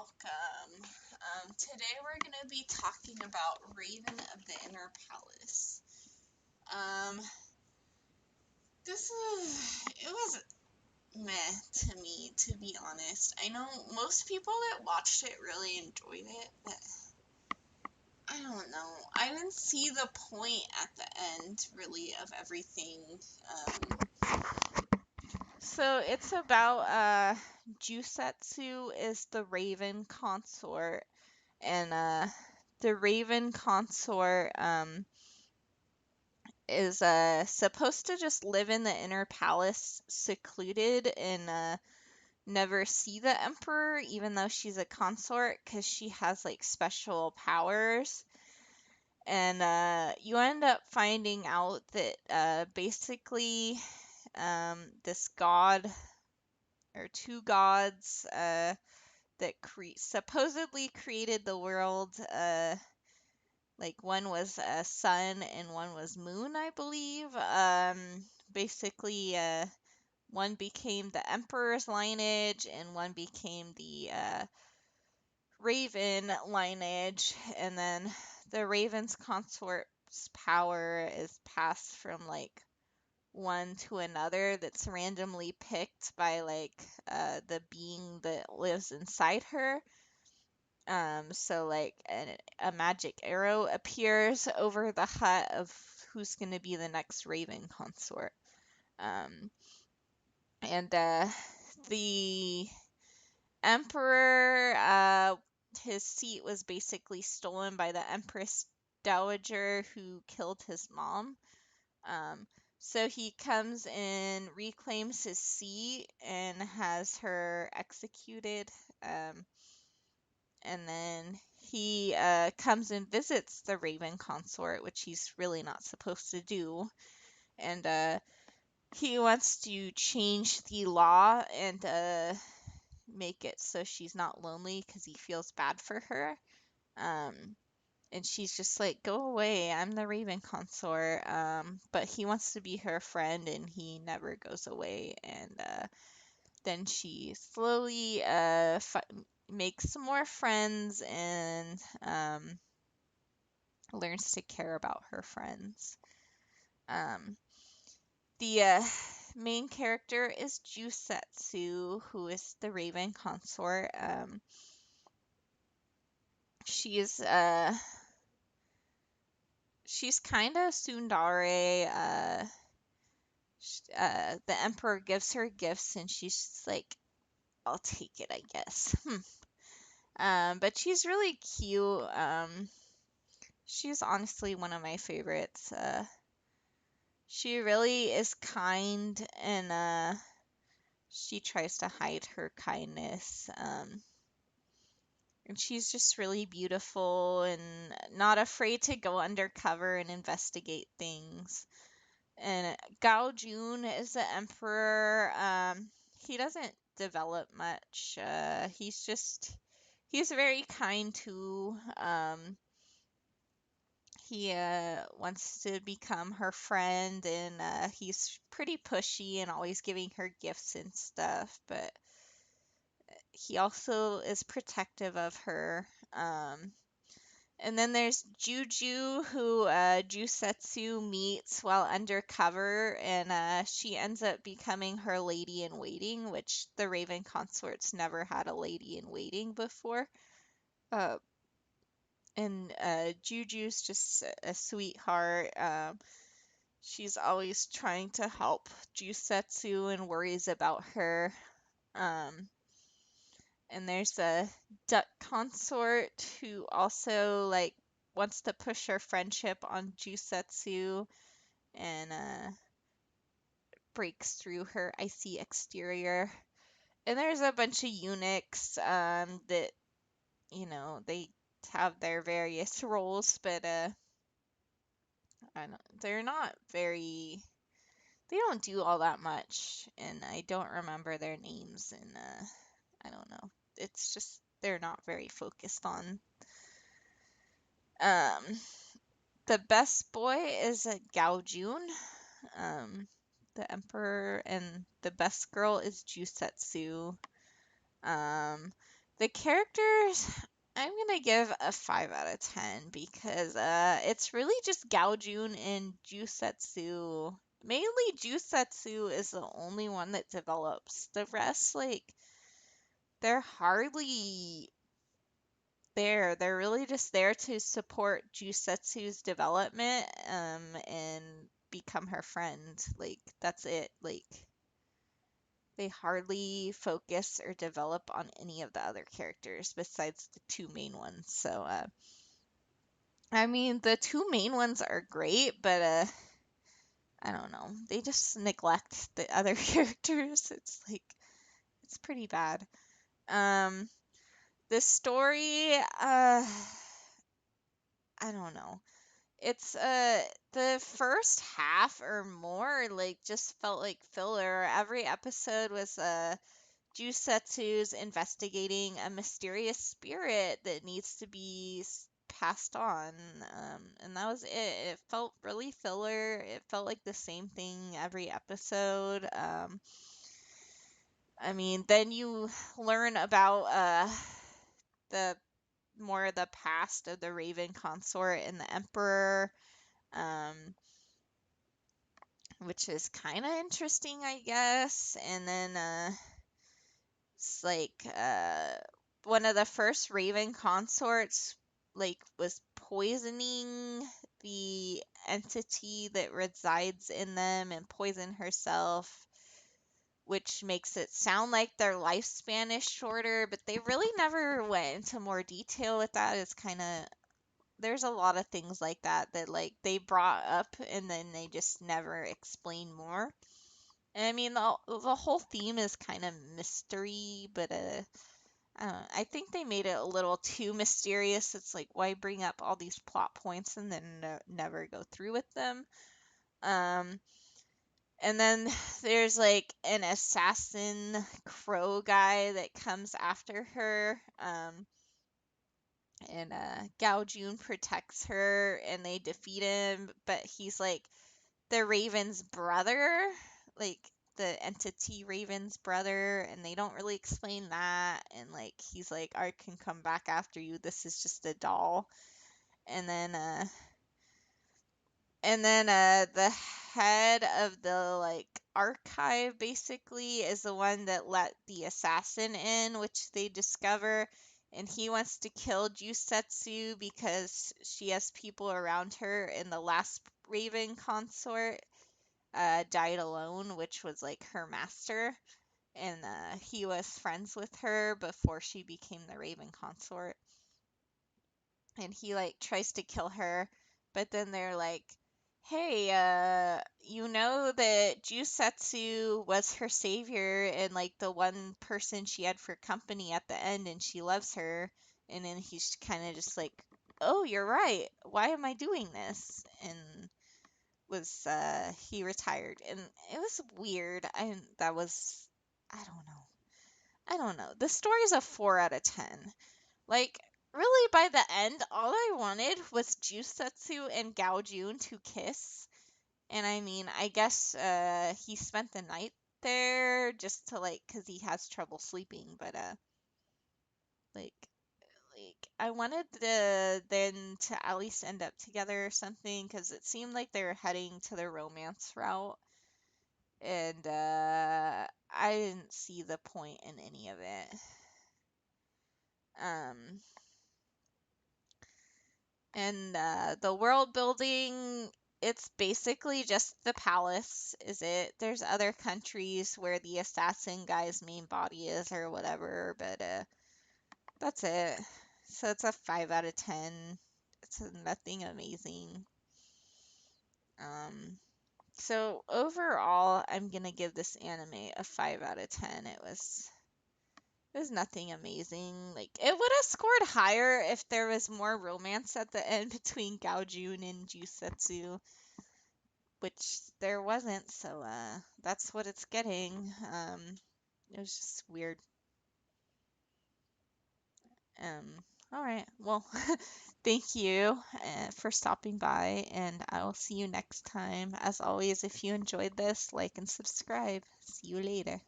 welcome. Today we're going to be talking about Raven of the Inner Palace. Um, it was meh to me, to be honest. I know most people that watched it really enjoyed it, but I don't know. I didn't see the point at the end, really, of everything. So it's about, Jusetsu is the Raven consort, and, the Raven consort, is supposed to just live in the inner palace secluded and never see the emperor, even though she's a consort, because she has like special powers. And you end up finding out that basically this god or two gods that supposedly created the world. Like one was sun and one was moon, I believe. Basically, one became the emperor's lineage and one became the raven lineage, and then the raven's consort's power is passed from like one to another that's randomly picked by like the being that lives inside her. So like a magic arrow appears over the hut of who's going to be the next Raven consort. Um, and the emperor, his seat was basically stolen by the Empress Dowager who killed his mom. Um, so he comes and reclaims his seat and has her executed. And then he comes and visits the Raven consort, which he's really not supposed to do. And he wants to change the law and make it so she's not lonely because he feels bad for her. And she's just like, go away, I'm the Raven consort. But he wants to be her friend and he never goes away. And then she slowly makes some more friends and learns to care about her friends. Um, the main character is Jusetsu, who is the Raven consort. She's she's kind of tsundere. The emperor gives her gifts, and she's just like, "I'll take it, I guess." But she's really cute. She's honestly one of my favorites. She really is kind, and she tries to hide her kindness. And she's just really beautiful and not afraid to go undercover and investigate things. And Gao Jun is the emperor. He doesn't develop much. He's very kind too. He wants to become her friend, and he's pretty pushy and always giving her gifts and stuff, but he also is protective of her. And then there's Juju, who Jusetsu meets while undercover, and she ends up becoming her lady in waiting, which the Raven consorts never had a lady in waiting before. Uh, and Juju's just a sweetheart. She's always trying to help Jusetsu and worries about her. Um, and there's a duck consort who also like wants to push her friendship on Jusetsu and breaks through her icy exterior. And there's a bunch of eunuchs that they have their various roles, but they're not very. They don't do all that much, and I don't remember their names, and I don't know. It's just they're not very focused on. Um, the best boy is a Gao Jun, um, the emperor, and the best girl is Jusetsu. Um, The characters, I'm gonna give a 5 out of 10 because it's really just Gaojun and Jusetsu. Mainly Jusetsu is the only one that develops. The rest, like, they're hardly there. They're really just there to support Jusetsu's development, and become her friend. Like, that's it. Like, they hardly focus or develop on any of the other characters besides the two main ones. So, I mean, the two main ones are great, but I don't know. They just neglect the other characters. It's like it's pretty bad. Um, the story, I don't know. It's the first half or more like just felt like filler. Every episode was Jusetsu's investigating a mysterious spirit that needs to be passed on. And that was it. It felt really filler. It felt like the same thing every episode. I mean, then you learn about the more of the past of the Raven Consort and the Emperor, um, which is kind of interesting, I guess. And then it's like one of the first Raven consorts like was poisoning the entity that resides in them and poisoned herself, which makes it sound like their lifespan is shorter, but they really never went into more detail with that. It's kind of there's a lot of things like that that like they brought up and then they just never explain more. And I mean the whole theme is kind of mystery, but I don't know, I think they made it a little too mysterious. It's like why bring up all these plot points and then never go through with them. Um, and then there's like an assassin crow guy that comes after her. And Gao Jun protects her and they defeat him, but he's like the Raven's brother, like the entity Raven's brother, and they don't really explain that. And like he's like, I can come back after you. This is just a doll. And then the head of the like archive basically is the one that let the assassin in, which they discover, and he wants to kill Jusetsu because she has people around her, and the last Raven consort died alone, which was like her master, and he was friends with her before she became the Raven consort, and he like tries to kill her, but then they're like, "Hey, you know that Jusetsu was her savior and like the one person she had for company at the end, and she loves her." And then he's kind of just like, "Oh, you're right. Why am I doing this?" And was he retired, and it was weird. That was I don't know. I don't know. The story's a 4 out of 10. Like, really, by the end, all I wanted was Jusetsu and Gaojun to kiss. And I mean, I guess he spent the night there just to like, cause he has trouble sleeping. But like, I wanted them to at least end up together or something, cause it seemed like they were heading to the romance route, and I didn't see the point in any of it. Um, And the world building, it's basically just the palace, is it? There's other countries where the assassin guy's main body is or whatever, but that's it. So it's a 5 out of 10. It's nothing amazing. Um, so overall, I'm gonna give this anime a 5 out of 10. It was nothing amazing. Like it would have scored higher if there was more romance at the end between Gaojun and Jusetsu, which there wasn't. So that's what it's getting. It was just weird. All right. Well, thank you for stopping by, and I will see you next time. As always, if you enjoyed this, like and subscribe. See you later.